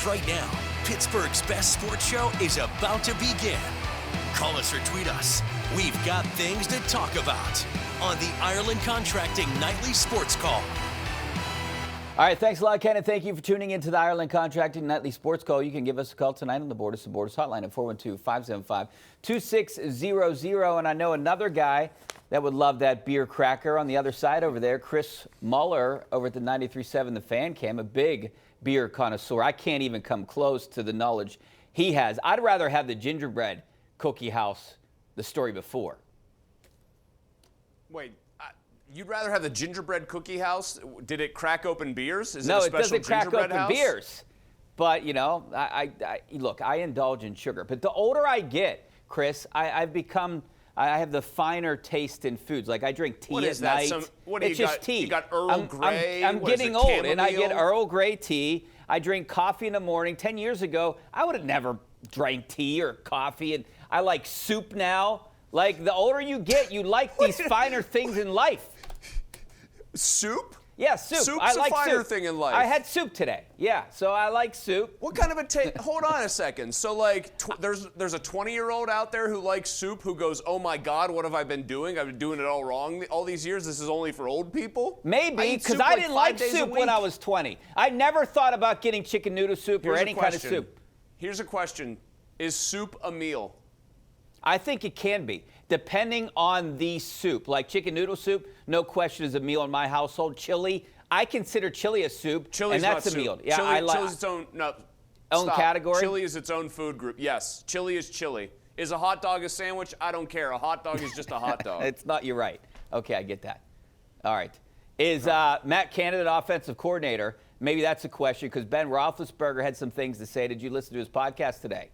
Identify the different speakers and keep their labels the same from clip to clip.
Speaker 1: Right now, Pittsburgh's best sports show is about to begin. Call us or tweet us. We've got things to talk about on the Ireland Contracting Nightly Sports Call.
Speaker 2: All right, thanks a lot, Ken, and thank you for tuning in to the Ireland Contracting Nightly Sports Call. You can give us a call tonight on the Borders to Borders hotline at 412-575-2600. And I know another guy that would love that beer cracker on the other side over there, Chris Mueller over at the 93.7 The Fan Cam, a big beer connoisseur. I can't even come close to the knowledge he has. I'd rather have the gingerbread cookie house, the story before.
Speaker 3: Wait. You'd rather have the gingerbread cookie house? Did it crack open beers? Is
Speaker 2: no,
Speaker 3: it a
Speaker 2: it doesn't crack open
Speaker 3: house?
Speaker 2: beers. But, you know, look, I indulge in sugar. But the older I get, Chris, I have the finer taste in foods. Like I drink tea at night. It's just tea.
Speaker 3: You got Earl Grey?
Speaker 2: I'm getting old, and I get Earl Grey tea. I drink coffee in the morning. 10 years ago, I would have never drank tea or coffee. And I like soup now. Like, the older you get, you like these finer things in life.
Speaker 3: Soup?
Speaker 2: Yeah, soup.
Speaker 3: Soup's
Speaker 2: I like
Speaker 3: a finer
Speaker 2: soup.
Speaker 3: thing in life.
Speaker 2: I had soup today. Yeah, so I like soup.
Speaker 3: What kind of a taste? Hold on a second. So, like, there's a 20-year-old out there who likes soup who goes, oh, my God, what have I been doing? I've been doing it all wrong all these years. This is only for old people?
Speaker 2: Maybe, because I didn't like soup when I was 20. I never thought about getting chicken noodle soup or any kind of soup.
Speaker 3: Here's a question. Is soup a meal?
Speaker 2: I think it can be, depending on the soup. Like chicken noodle soup, no question is a meal in my household. Chili, I consider chili a soup,
Speaker 3: Chili's
Speaker 2: and that's
Speaker 3: not
Speaker 2: a meal.
Speaker 3: Soup.
Speaker 2: Yeah,
Speaker 3: Chili's its own
Speaker 2: category.
Speaker 3: Chili is its own food group. Yes, chili is chili. Is a hot dog a sandwich? I don't care. A hot dog is just a hot dog.
Speaker 2: It's not. You're right. Okay, I get that. All right. Is Matt Canada the offensive coordinator? Maybe that's a question because Ben Roethlisberger had some things to say. Did you listen to his podcast today?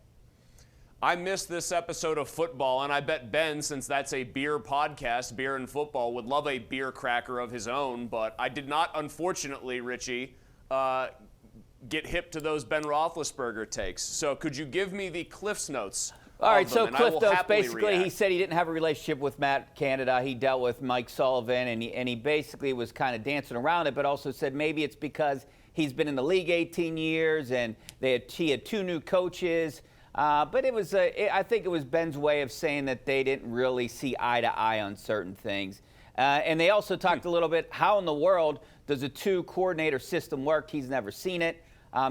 Speaker 3: I missed this episode of football, and I bet Ben, since that's a beer podcast, beer and football, would love a beer cracker of his own. But I did not, unfortunately, Richie, get hip to those Ben Roethlisberger takes. So could you give me the Cliff's Notes?
Speaker 2: All right, so
Speaker 3: Cliff
Speaker 2: Notes, basically, he said he didn't have a relationship with Matt Canada. He dealt with Mike Sullivan, and he basically was kind of dancing around it, but also said maybe it's because he's been in the league 18 years, and he had two new coaches. But it was, I think it was Ben's way of saying that they didn't really see eye to eye on certain things. And they also talked a little bit, how in the world does a two-coordinator system work? He's never seen it.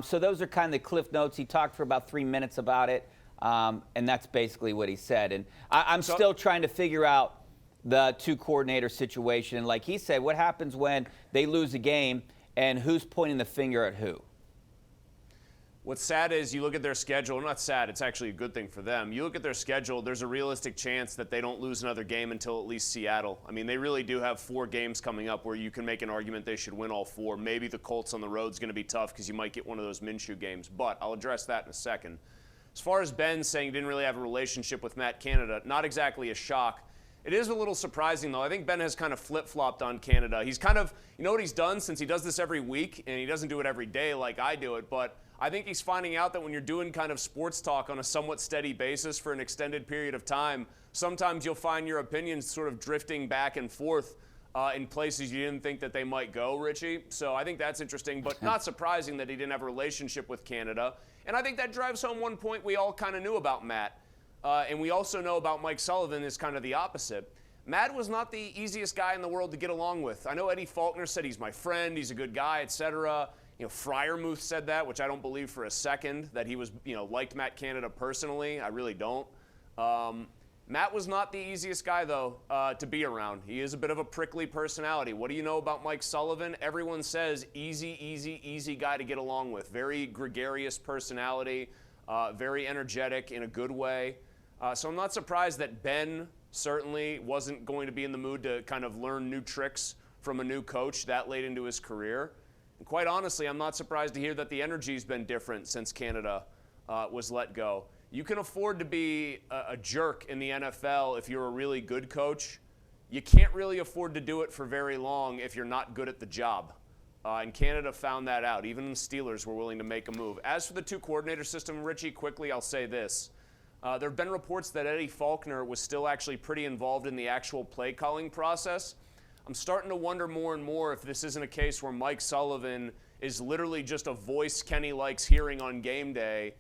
Speaker 2: So those are kind of the Cliff Notes. He talked for about 3 minutes about it, and that's basically what he said. And I'm still trying to figure out the two-coordinator situation. And like he said, what happens when they lose a game, and who's pointing the finger at who?
Speaker 3: What's sad is you look at their schedule. Not sad, it's actually a good thing for them. You look at their schedule, there's a realistic chance that they don't lose another game until at least Seattle. I mean, they really do have 4 games coming up where you can make an argument they should win all 4. Maybe the Colts on the road is going to be tough because you might get one of those Minshew games, but I'll address that in a second. As far as Ben saying he didn't really have a relationship with Matt Canada, not exactly a shock. It is a little surprising, though. I think Ben has kind of flip-flopped on Canada. He's kind of, you know what he's done since he does this every week, and he doesn't do it every day like I do it, but I think he's finding out that when you're doing kind of sports talk on a somewhat steady basis for an extended period of time, sometimes you'll find your opinions sort of drifting back and forth in places you didn't think that they might go, Richie. So I think that's interesting, but not surprising that he didn't have a relationship with Canada. And I think that drives home one point we all kind of knew about Matt. And we also know about Mike Sullivan is kind of the opposite. Matt was not the easiest guy in the world to get along with. I know Eddie Faulkner said he's my friend, he's a good guy, etc. You know, Freiermuth said that, which I don't believe for a second, that he was, liked Matt Canada personally. I really don't. Matt was not the easiest guy, though, to be around. He is a bit of a prickly personality. What do you know about Mike Sullivan? Everyone says easy guy to get along with. Very gregarious personality, very energetic in a good way. So I'm not surprised that Ben certainly wasn't going to be in the mood to kind of learn new tricks from a new coach that late into his career. And quite honestly, I'm not surprised to hear that the energy's been different since Canada was let go. You can afford to be a jerk in the NFL if you're a really good coach. You can't really afford to do it for very long if you're not good at the job. And Canada found that out. Even the Steelers were willing to make a move. As for the two-coordinator system, Richie, quickly I'll say this. There have been reports that Eddie Faulkner was still actually pretty involved in the actual play-calling process. I'm starting to wonder more and more if this isn't a case where Mike Sullivan is literally just a voice Kenny likes hearing on game day,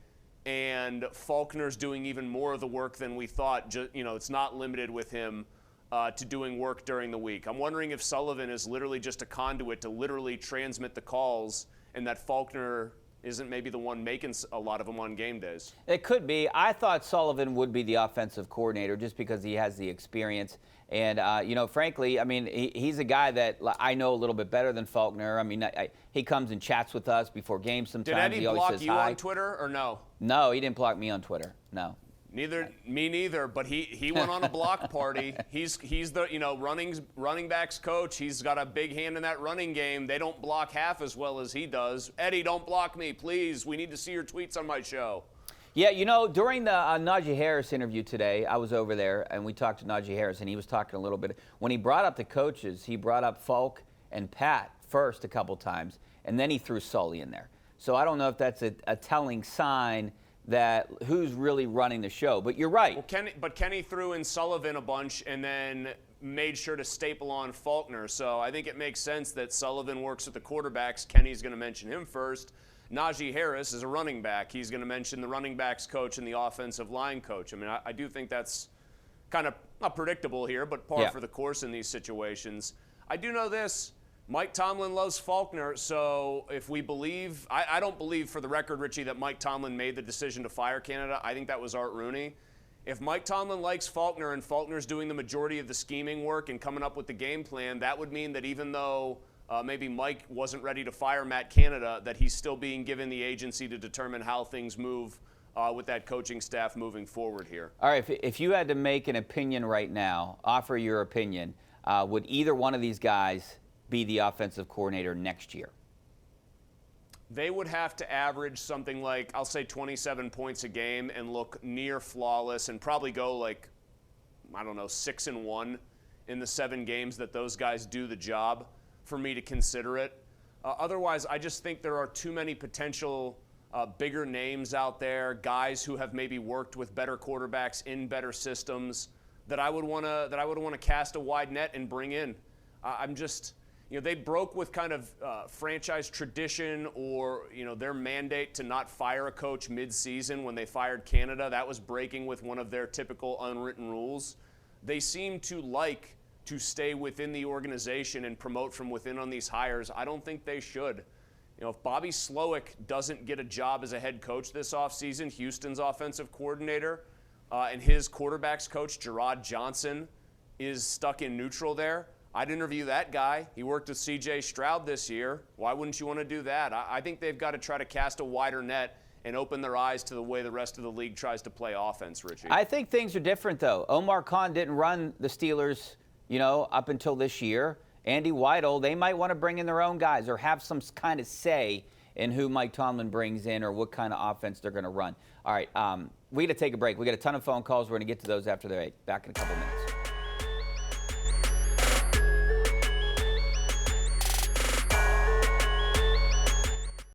Speaker 3: and Faulkner's doing even more of the work than we thought. It's not limited with him to doing work during the week. I'm wondering if Sullivan is literally just a conduit to literally transmit the calls, and that Faulkner isn't maybe the one making a lot of them on game days.
Speaker 2: It could be. I thought Sullivan would be the offensive coordinator just because he has the experience. And, frankly, I mean, he's a guy that I know a little bit better than Faulkner. I mean, he comes and chats with us before games sometimes.
Speaker 3: Did Eddie
Speaker 2: he always
Speaker 3: block
Speaker 2: says
Speaker 3: you
Speaker 2: hi.
Speaker 3: on Twitter or no?
Speaker 2: No, he didn't block me on Twitter. No.
Speaker 3: Me neither, but he went on a block party. He's the running backs coach. He's got a big hand in that running game. They don't block half as well as he does. Eddie, don't block me, please. We need to see your tweets on my show.
Speaker 2: Yeah, during the Najee Harris interview today, I was over there and we talked to Najee Harris, and he was talking a little bit. When he brought up the coaches, he brought up Falk and Pat first a couple times, and then he threw Sully in there. So I don't know if that's a telling sign that who's really running the show. But you're right.
Speaker 3: Well, Kenny threw in Sullivan a bunch and then made sure to staple on Faulkner. So I think it makes sense that Sullivan works with the quarterbacks. Kenny's going to mention him first. Najee Harris is a running back. He's going to mention the running backs coach and the offensive line coach. I mean, I do think that's kind of not predictable here, but par for the course in these situations. I do know this. Mike Tomlin loves Faulkner, so if we believe – I don't believe, for the record, Richie, that Mike Tomlin made the decision to fire Canada. I think that was Art Rooney. If Mike Tomlin likes Faulkner and Faulkner's doing the majority of the scheming work and coming up with the game plan, that would mean that even though maybe Mike wasn't ready to fire Matt Canada, that he's still being given the agency to determine how things move with that coaching staff moving forward here.
Speaker 2: All right, if you had to make an opinion right now, offer your opinion, would either one of these guys – be the offensive coordinator next year?
Speaker 3: They would have to average something like, I'll say 27 points a game and look near flawless and probably go 6-1 in the 7 games that those guys do the job for me to consider it. Otherwise, I just think there are too many potential bigger names out there, guys who have maybe worked with better quarterbacks in better systems that I would want to cast a wide net and bring in. They broke with kind of franchise tradition or, their mandate to not fire a coach mid-season when they fired Canada. That was breaking with one of their typical unwritten rules. They seem to like to stay within the organization and promote from within on these hires. I don't think they should. If Bobby Slowick doesn't get a job as a head coach this offseason, Houston's offensive coordinator, and his quarterbacks coach, Gerard Johnson, is stuck in neutral there, I'd interview that guy. He worked with C.J. Stroud this year. Why wouldn't you want to do that? I think they've got to try to cast a wider net and open their eyes to the way the rest of the league tries to play offense, Richie.
Speaker 2: I think things are different, though. Omar Khan didn't run the Steelers, up until this year. Andy Weidel, they might want to bring in their own guys or have some kind of say in who Mike Tomlin brings in or what kind of offense they're going to run. All right, we got to take a break. We got a ton of phone calls. We're going to get to those after the break. Back in a couple minutes.